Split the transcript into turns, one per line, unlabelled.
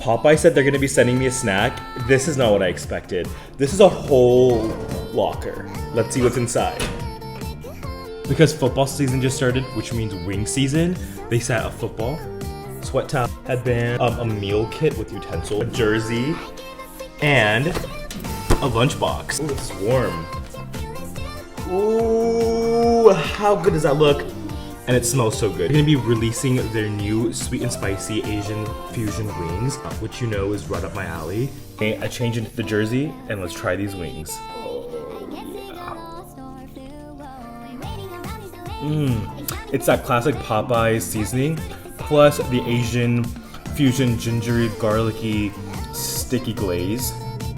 Popeye said they're gonna be sending me a snack. This is not what I expected. This is a whole locker. Let's see what's inside. Because football season just started, which means wing season, they sent a football, sweat towel, headband, a meal kit with utensil, a jersey, and a lunchbox. Ooh, it's warm. Ooh, how good does that look? And it smells so good. They're gonna be releasing their new sweet and spicy Asian fusion wings, which you know is right up my alley. Okay, I changed into the jersey, and let's try these wings. It's that classic Popeyes seasoning, plus the Asian fusion gingery, garlicky, sticky glaze.